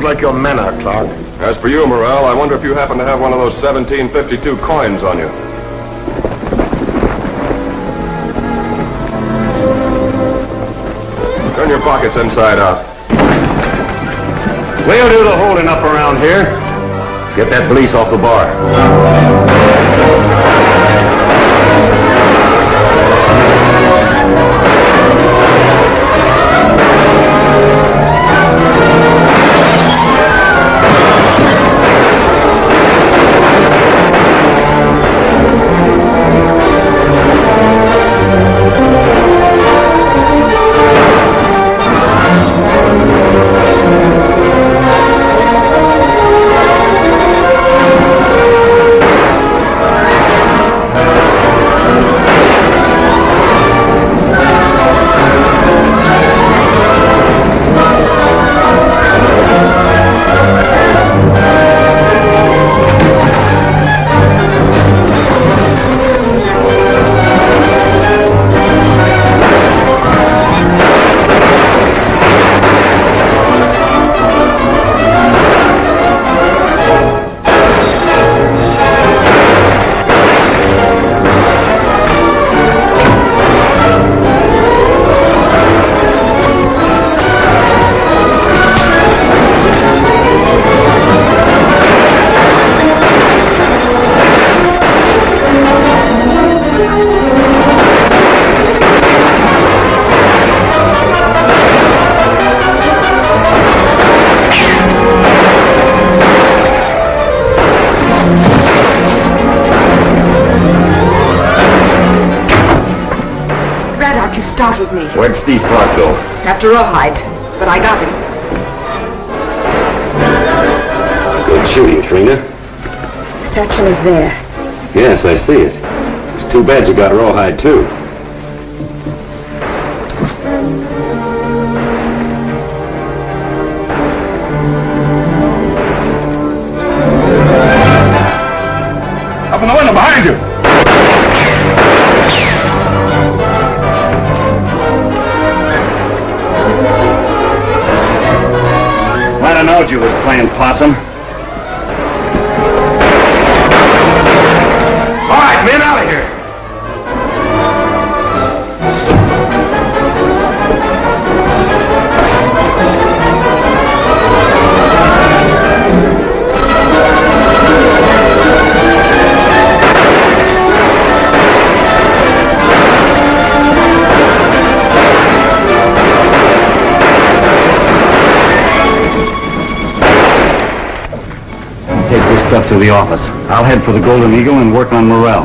Seems like your manner, Clark. As for you, Morel, I wonder if you happen to have one of those 1752 coins on you. Turn your pockets inside out. We'll do the holding up around here. Get that police off the bar. Startled me. Where'd Steve Clark go? After Rawhide, but I got him. Good shooting, Trina. The satchel is there. Yes, I see it. It's too bad you got Rawhide, too. Up in the window behind you! I knowed you was playing possum. All right, men, out of here. Take this stuff to the office. I'll head for the Golden Eagle and work on Morel.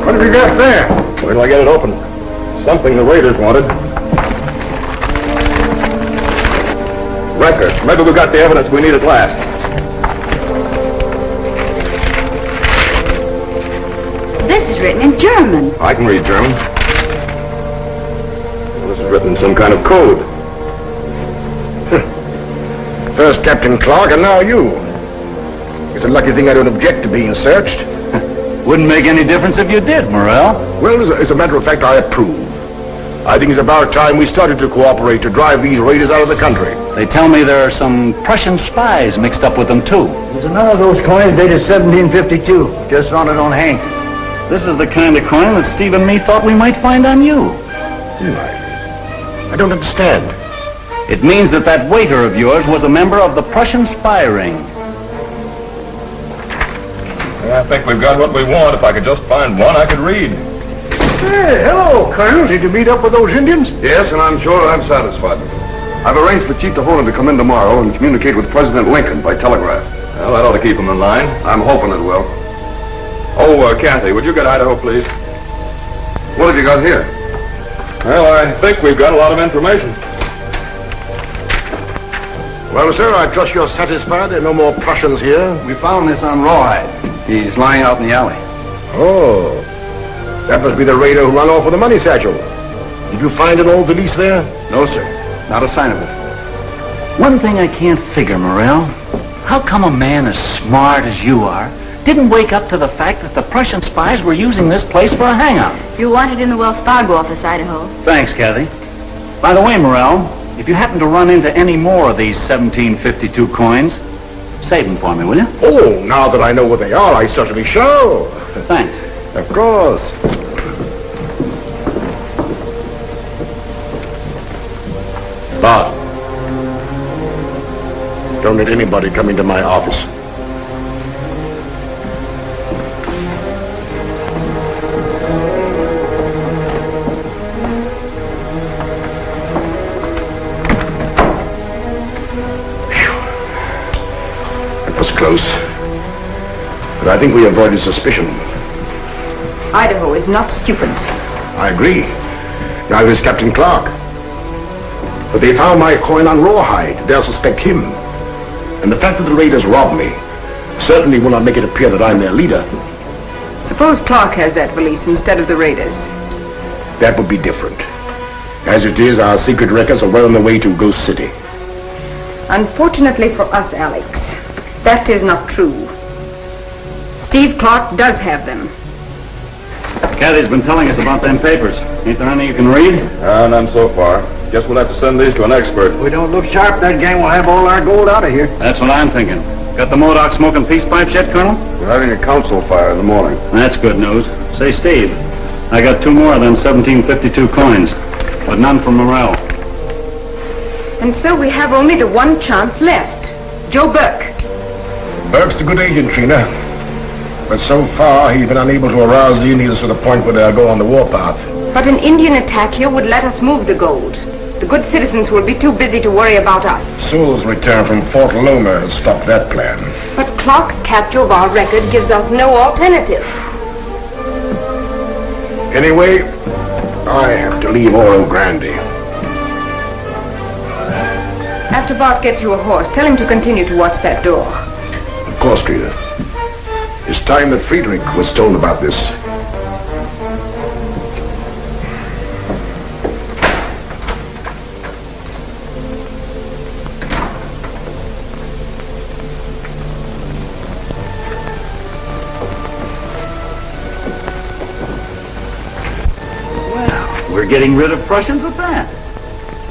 What have you got there? Wait till I get it open. Something the raiders wanted. Records. Maybe we got the evidence we need at last. This is written in German. I can read German. Well, this is written in some kind of code. First Captain Clark, and now you. It's a lucky thing I don't object to being searched. Wouldn't make any difference if you did, Morel. Well, as a matter of fact, I approve. I think it's about time we started to cooperate to drive these raiders out of the country. They tell me there are some Prussian spies mixed up with them, too. There's another of those coins dated 1752. Just found it on Hank. This is the kind of coin that Steve and me thought we might find on you. I don't understand. It means that that waiter of yours was a member of the Prussian spy ring. I think we've got what we want. If I could just find one I could read. Hey, hello, Colonel. Did you meet up with those Indians? Yes, and I'm sure I've satisfied them. I've arranged for Chief DeHonan to come in tomorrow and communicate with President Lincoln by telegraph. Well, that ought to keep him in line. I'm hoping it will. Oh, Kathy, would you get Idaho, please? What have you got here? Well, I think we've got a lot of information. Well, sir, I trust you're satisfied there are no more Prussians here. We found this on Rawhide. He's lying out in the alley. Oh, that must be the raider who ran off with the money satchel. Did you find an old valise there? No, sir. Not a sign of it. One thing I can't figure, Morel. How come a man as smart as you are didn't wake up to the fact that the Prussian spies were using this place for a hangout? You're wanted in the Wells Fargo office, Idaho. Thanks, Kathy. By the way, Morel, if you happen to run into any more of these 1752 coins, save them for me, will you? Oh, now that I know what they are, I certainly shall. Thanks. Of course. But don't let anybody come into my office. That was close. But I think we avoided suspicion. Idaho is not stupid. I agree. Neither is Captain Clark. But they found my coin on Rawhide. They'll suspect him. And the fact that the raiders robbed me certainly will not make it appear that I'm their leader. Suppose Clark has that valise instead of the raiders. That would be different. As it is, our secret records are well on the way to Ghost City. Unfortunately for us, Alex, that is not true. Steve Clark does have them. Kathy's been telling us about them papers. Ain't there any you can read? None so far. Guess we'll have to send these to an expert. If we don't look sharp, that gang will have all our gold out of here. That's what I'm thinking. Got the Modoc smoking peace pipes yet, Colonel? We're having a council fire in the morning. That's good news. Say, Steve, I got 2 more than 1752 coins, but none from Morel. And so we have only the one chance left. Joe Burke. Burke's a good agent, Trina. But so far, he's been unable to arouse the Indians to the point where they'll go on the warpath. But an Indian attack here would let us move the gold. The good citizens will be too busy to worry about us. Sewell's return from Fort Loma has stopped that plan. But Clark's capture of our record gives us no alternative. Anyway, I have to leave Oro Grande. After Bart gets you a horse, tell him to continue to watch that door. Of course, Trina. It's time that Friedrich was told about this. Well, we're getting rid of Prussians at that.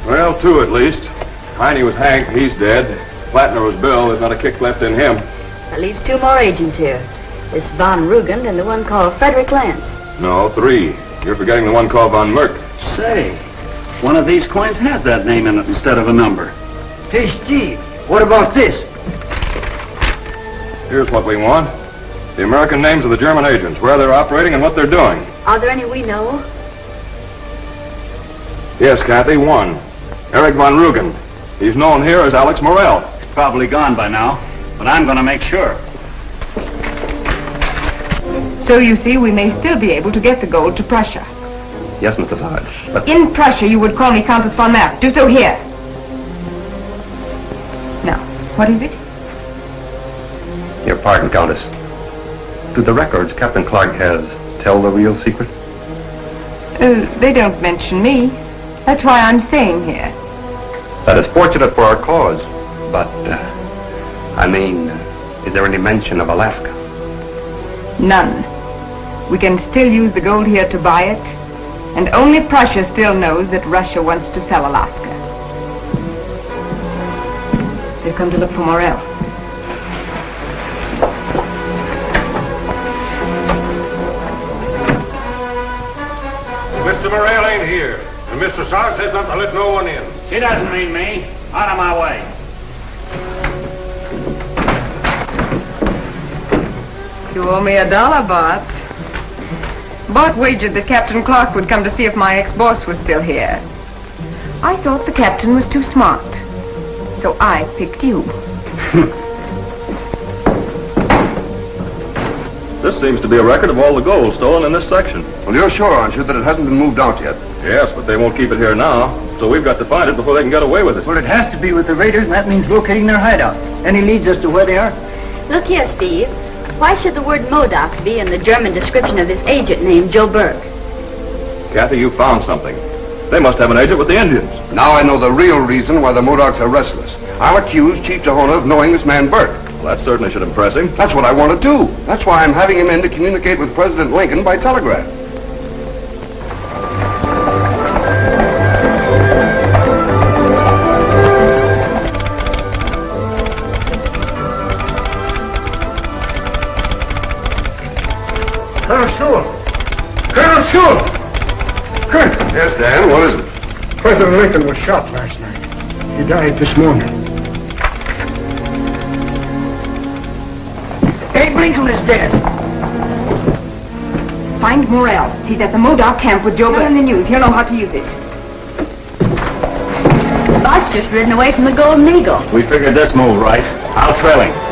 Well, 2 at least. Heine was Hank, he's dead. Plattner was Bill, there's not a kick left in him. That leaves 2 more agents here. This Von Rugend and the one called Frederick Lance. No, 3. You're forgetting the one called Von Merck. Say, one of these coins has that name in it instead of a number. Hey, Steve, what about this? Here's what we want. The American names of the German agents, where they're operating and what they're doing. Are there any we know? Yes, Kathy, 1. Eric Von Rugend. He's known here as Alex Morel. Probably gone by now, but I'm going to make sure. So you see, we may still be able to get the gold to Prussia. Yes, Mr. Sarge, but... In Prussia, you would call me Countess von Mapp. Do so here. Now, what is it? Your pardon, Countess. Do the records Captain Clark has tell the real secret? They don't mention me. That's why I'm staying here. That is fortunate for our cause. But, is there any mention of Alaska? None. We can still use the gold here to buy it, and only Prussia still knows that Russia wants to sell Alaska. They've come to look for Morel. Mr. Morel ain't here, and Mr. Sarge says not to let no one in. She doesn't mean me. Out of my way. You owe me $1, Bart. Bart wagered that Captain Clark would come to see if my ex-boss was still here. I thought the captain was too smart, so I picked you. This seems to be a record of all the gold stolen in this section. Well, you're sure, aren't you, that it hasn't been moved out yet? Yes, but they won't keep it here now, so we've got to find it before they can get away with it. Well, it has to be with the raiders, and that means locating their hideout. Any leads as to where they are? Look here, Steve. Why should the word Modoc be in the German description of this agent named Joe Burke? Kathy, you found something. They must have an agent with the Indians. Now I know the real reason why the Modocs are restless. I'll accuse Chief Tahona of knowing this man Burt. Well, that certainly should impress him. That's what I want to do. That's why I'm having him in to communicate with President Lincoln by telegraph. Colonel Sewell! Colonel Sewell! Colonel! Yes, Dan, what is it? President Lincoln was shot last night. He died this morning. Abe Lincoln is dead. Find Morel. He's at the Modoc camp with Joe. Tell him the news. He'll know how to use it. Bart's just ridden away from the Golden Eagle. We figured this move right. I'll trail him.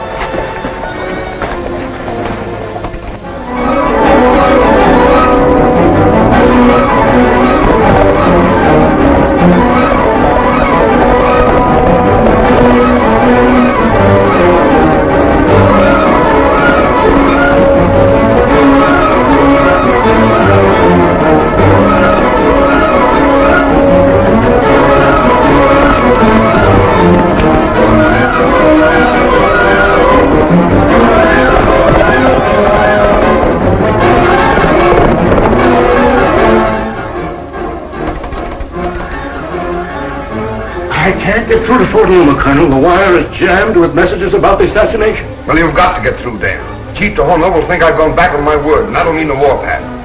Get through to Fort Loma, Colonel. The wire is jammed with messages about the assassination. Well, you've got to get through, Dan. Chief Tahona will think I've gone back on my word, and that'll mean the warpath.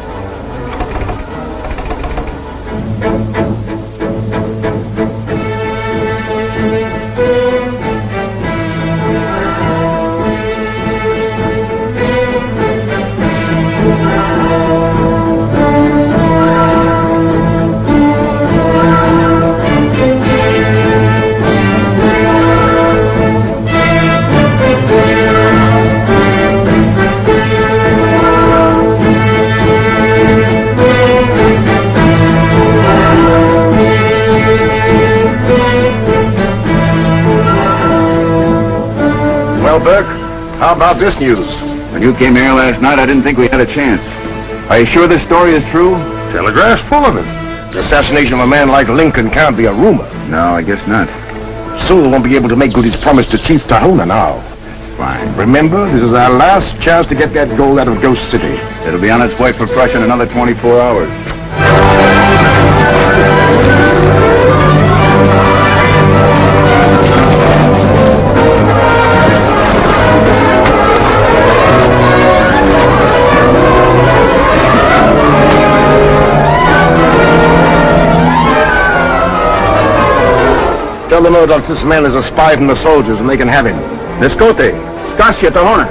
How about this news? When you came here last night, I didn't think we had a chance. Are you sure this story is true? Telegraph's full of it. The assassination of a man like Lincoln can't be a rumor. No, I guess not. Sewell won't be able to make good his promise to Chief Tahona now. That's fine. Remember, this is our last chance to get that gold out of Ghost City. It'll be on its way for Prussia in another 24 hours. Tell the Modocs this man is a spy from the soldiers and they can have him. Nescote, Scasia Tahona.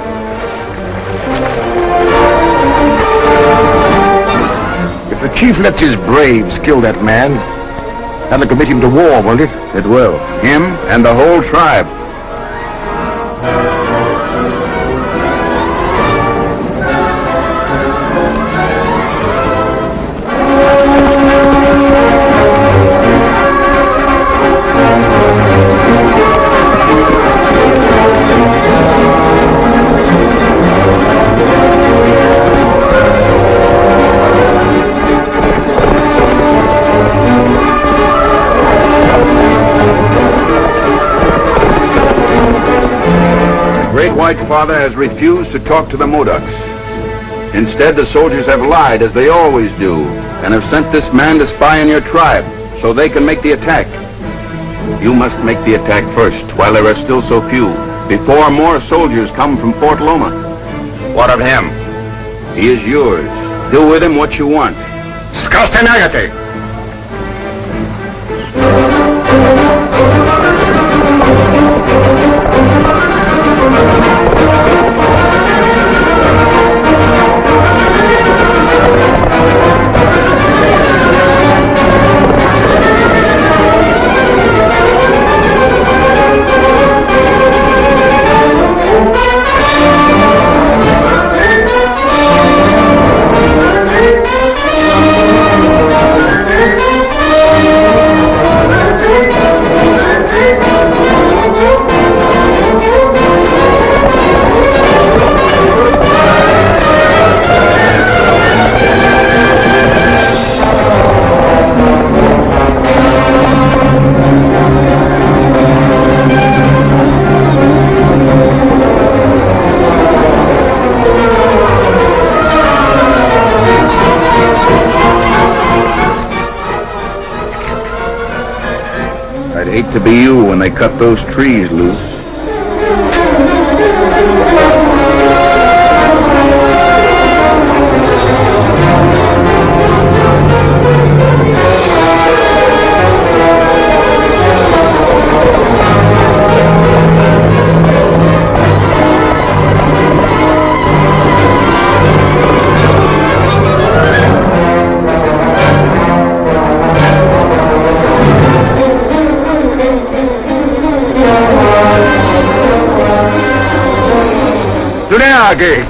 If the chief lets his braves kill that man, that'll commit him to war, won't it? It will. Him and the whole tribe. White Father has refused to talk to the Modocs. Instead, the soldiers have lied, as they always do, and have sent this man to spy on your tribe, so they can make the attack. You must make the attack first, while there are still so few, before more soldiers come from Fort Loma. What of him? He is yours. Do with him what you want. Scastenagate! I'd hate to be you when they cut those trees loose. Aquí.